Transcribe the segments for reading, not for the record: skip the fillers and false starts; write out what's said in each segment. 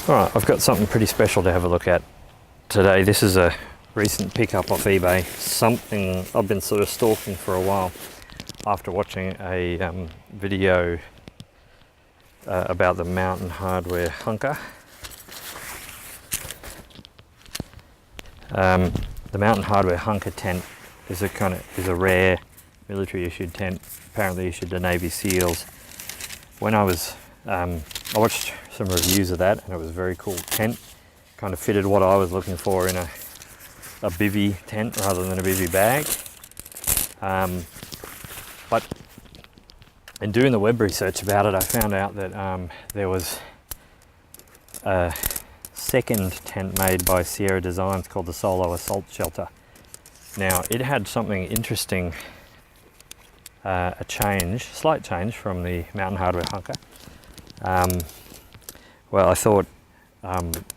Alright, I've got something pretty special to have a look at today. This is a recent pickup off eBay, something I've been sort of stalking for a while after watching a video about the Mountain Hardwear Hunker. The Mountain Hardwear Hunker tent is a rare military issued tent, apparently issued to Navy Seals. When I watched some reviews of that, and it was a very cool tent. Kind of fitted what I was looking for in a bivvy tent rather than a bivvy bag. But in doing the web research about it, I found out that there was a second tent made by Sierra Designs called the Solo Assault Shelter. Now, it had something interesting, a slight change from the Mountain Hardwear Hunker. Well, I thought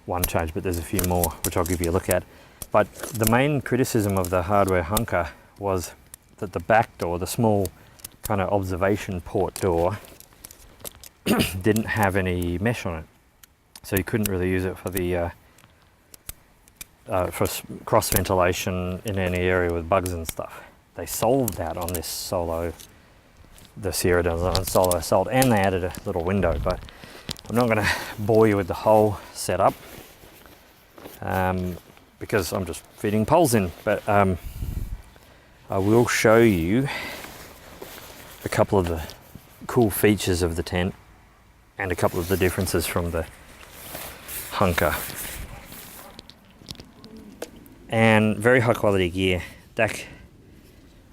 one change, but there's a few more, which I'll give you a look at. But the main criticism of the Hardwear Hunker was that the back door, the small kind of observation port door, didn't have any mesh on it. So you couldn't really use it for the for cross ventilation in any area with bugs and stuff. They solved that on this the Sierra Design Solo Assault, and they added a little window, but I'm not going to bore you with the whole setup because I'm just feeding poles in, but I will show you a couple of the cool features of the tent and a couple of the differences from the Hunker. And very high quality gear. DAC,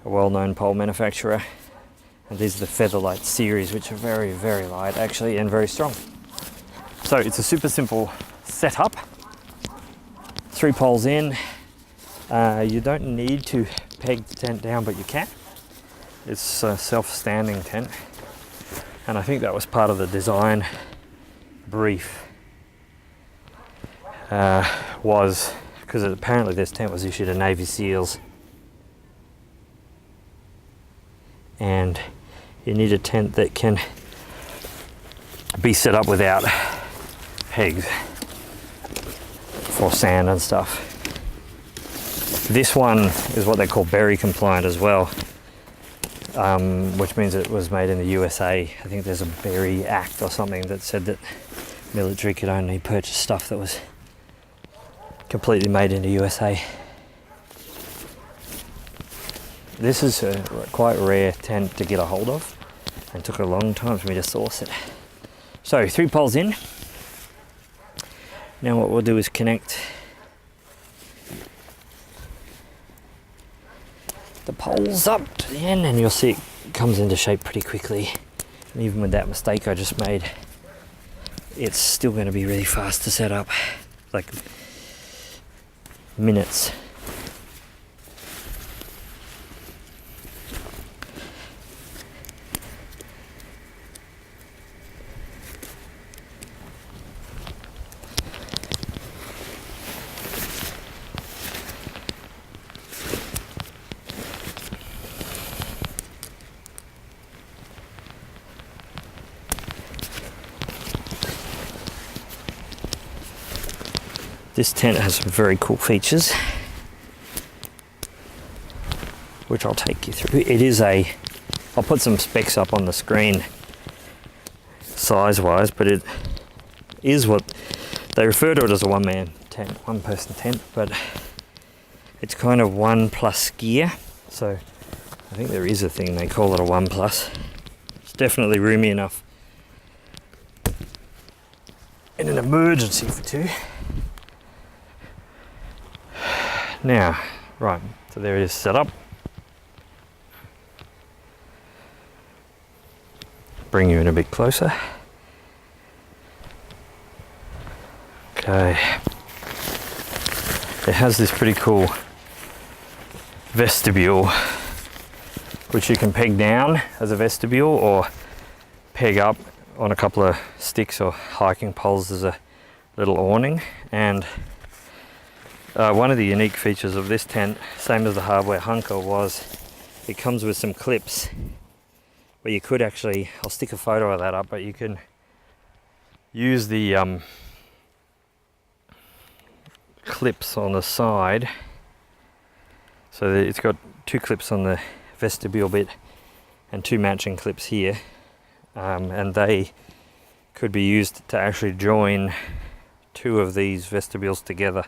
a well-known pole manufacturer, and these are the Featherlight series, which are very, very light actually and very strong. So it's a super simple setup. 3 poles in. You don't need to peg the tent down, but you can. It's a self-standing tent, and I think that was part of the design brief. Was because apparently this tent was issued to Navy Seals, and you need a tent that can be set up without pegs for sand and stuff. This one is what they call berry compliant as well, which means it was made in the USA. I think there's a Berry Act or something that said that military could only purchase stuff that was completely made in the USA. This is a quite rare tent to get a hold of, and took a long time for me to source it. So 3 poles in. Now what we'll do is connect the poles up to the end, and you'll see it comes into shape pretty quickly. And even with that mistake I just made, it's still going to be really fast to set up, like minutes. This tent has some very cool features, which I'll take you through. I'll put some specs up on the screen size-wise, but it is what they refer to it as a one-man tent, one-person tent, but it's kind of 1+ gear. So I think there is a thing they call it a 1+. It's definitely roomy enough in an emergency for 2. Now, right, so there it is set up. Bring you in a bit closer. Okay. It has this pretty cool vestibule, which you can peg down as a vestibule or peg up on a couple of sticks or hiking poles as a little awning. And one of the unique features of this tent, same as the Hardwear Hunker, was it comes with some clips where you could actually, I'll stick a photo of that up, but you can use the clips on the side. So it's got 2 clips on the vestibule bit and 2 matching clips here, and they could be used to actually join 2 of these vestibules together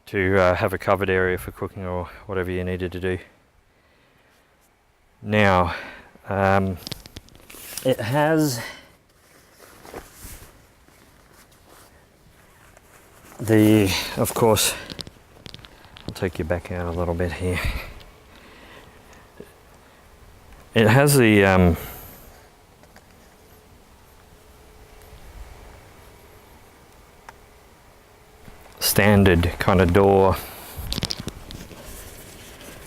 to have a covered area for cooking or whatever you needed to do. Now, it has of course, I'll take you back out a little bit here. It has the standard kind of door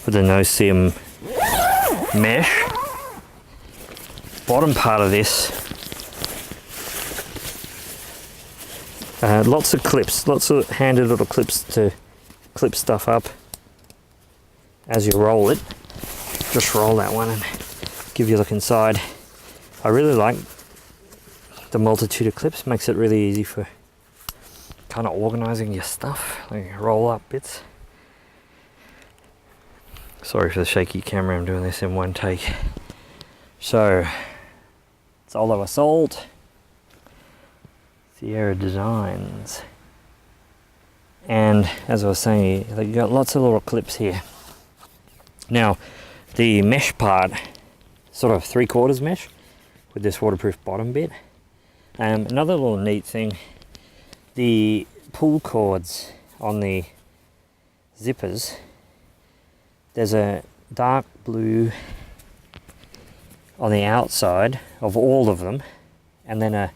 with the no-seam mesh. Bottom part of this, lots of clips, lots of handy little clips to clip stuff up as you roll it. Just roll that one and give you a look inside. I really like the multitude of clips, makes it really easy for kind of organizing your stuff, like roll up bits. Sorry for the shaky camera, I'm doing this in one take. So, Solo Assault, Sierra Designs, and as I was saying, you've got lots of little clips here. Now, the mesh part, sort of 3/4 mesh with this waterproof bottom bit. Another little neat thing, the pull cords on the zippers, there's a dark blue on the outside of all of them, and then a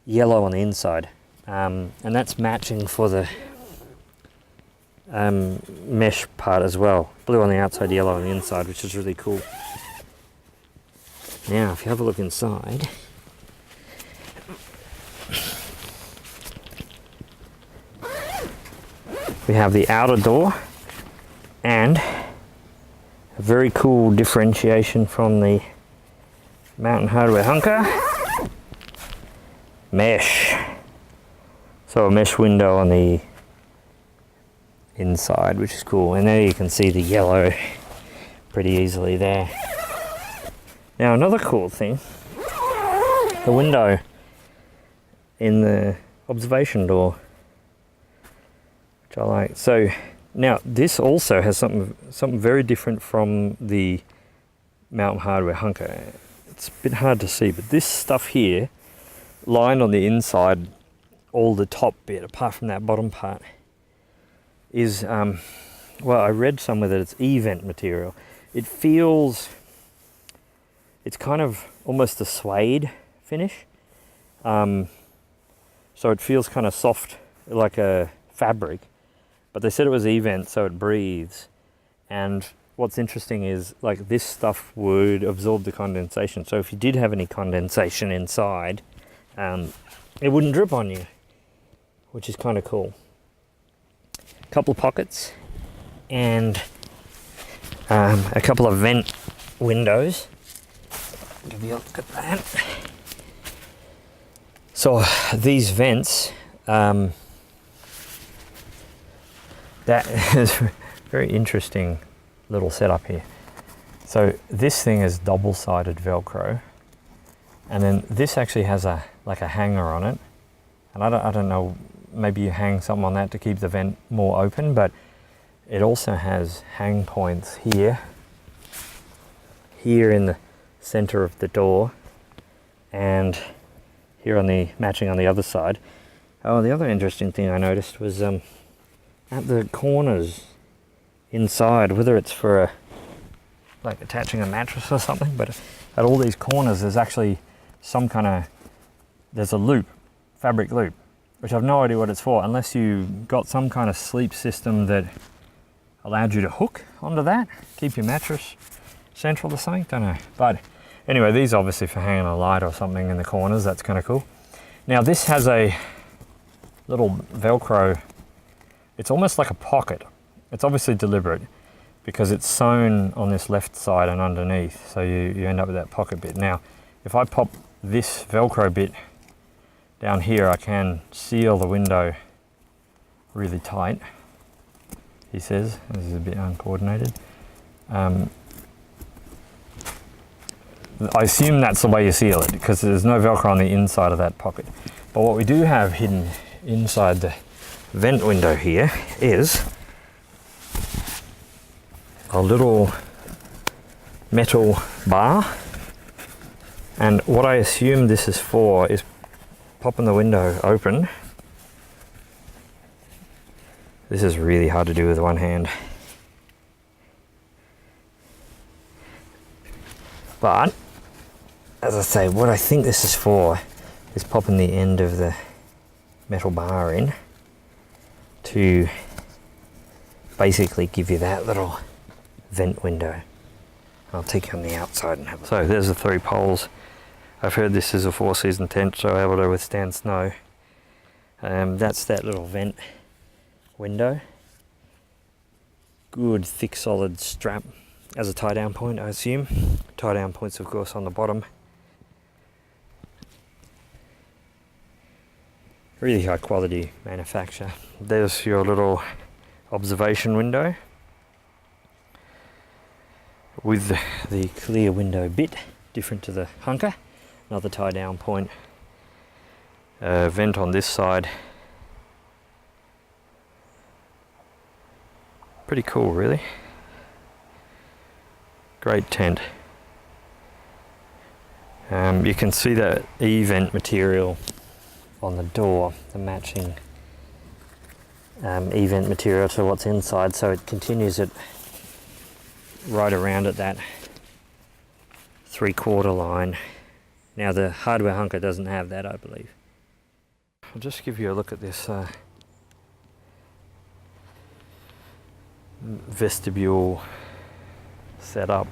yellow on the inside, and that's matching for the mesh part as well. Blue on the outside, yellow on the inside, which is really cool. Now, if you have a look inside, we have the outer door and a very cool differentiation from the Mountain Hardwear Hunker. Mesh. So a mesh window on the inside, which is cool. And there you can see the yellow pretty easily there. Now another cool thing, the window in the observation door, which I like. So now this also has something very different from the Mountain Hardwear Hunker. It's a bit hard to see, but this stuff here, lined on the inside, all the top bit, apart from that bottom part, is, well, I read somewhere that it's E-vent material. It feels, it's kind of almost a suede finish. So it feels kind of soft, like a fabric. But they said it was E-vent, so it breathes. And what's interesting is, like, this stuff would absorb the condensation. So if you did have any condensation inside, it wouldn't drip on you, which is kind of cool. A couple of pockets and a couple of vent windows. Give you a look at that. So these vents, that is a very interesting little setup here. So this thing is double-sided Velcro, and then this actually has a hanger on it. And I don't know, maybe you hang something on that to keep the vent more open, but it also has hang points here in the center of the door, and here on the matching on the other side. Oh, the other interesting thing I noticed was at the corners inside, whether it's for like attaching a mattress or something, but at all these corners there's actually some kind of, there's a loop, fabric loop, which I've no idea what it's for, unless you got some kind of sleep system that allowed you to hook onto that, keep your mattress central to something, don't know. But anyway, these obviously for hanging a light or something in the corners, that's kind of cool. Now this has a little Velcro, it's almost like a pocket. It's obviously deliberate because it's sewn on this left side and underneath, so you end up with that pocket bit. Now, if I pop this Velcro bit down here, I can seal the window really tight, he says. This is a bit uncoordinated. I assume that's the way you seal it, because there's no Velcro on the inside of that pocket. But what we do have hidden inside the vent window here is a little metal bar. And what I assume this is for is popping the window open. This is really hard to do with one hand. But, as I say, what I think this is for is popping the end of the metal bar in to basically give you that little vent window. I'll take you on the outside and have a look. So there's the 3 poles. I've heard this is a 4-season tent, so able to withstand snow. That's that little vent window. Good thick solid strap as a tie down point, I assume. Tie down points of course on the bottom. Really high quality manufacture. There's your little observation window with the clear window bit, different to the Hunker. Another tie down point. Vent on this side. Pretty cool, really. Great tent. You can see that E-vent material on the door, the matching E-vent material to what's inside, so it continues it right around at that 3/4 line. Now the Hardwear Hunker doesn't have that, I believe. I'll just give you a look at this vestibule setup.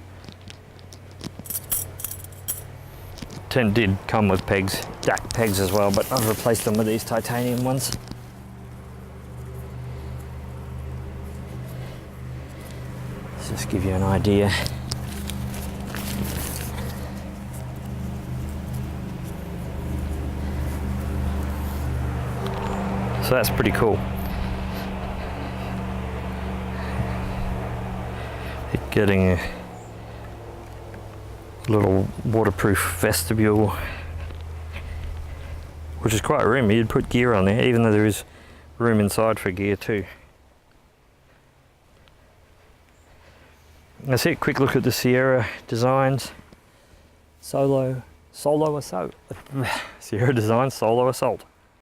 Tent did come with pegs, jack pegs as well, but I've replaced them with these titanium ones. Let's just give you an idea. So that's pretty cool. Getting a little waterproof vestibule, which is quite roomy. You'd put gear on there, even though there is room inside for gear too. That's it. Quick look at the Sierra Designs Solo Assault. Sierra Designs Solo Assault.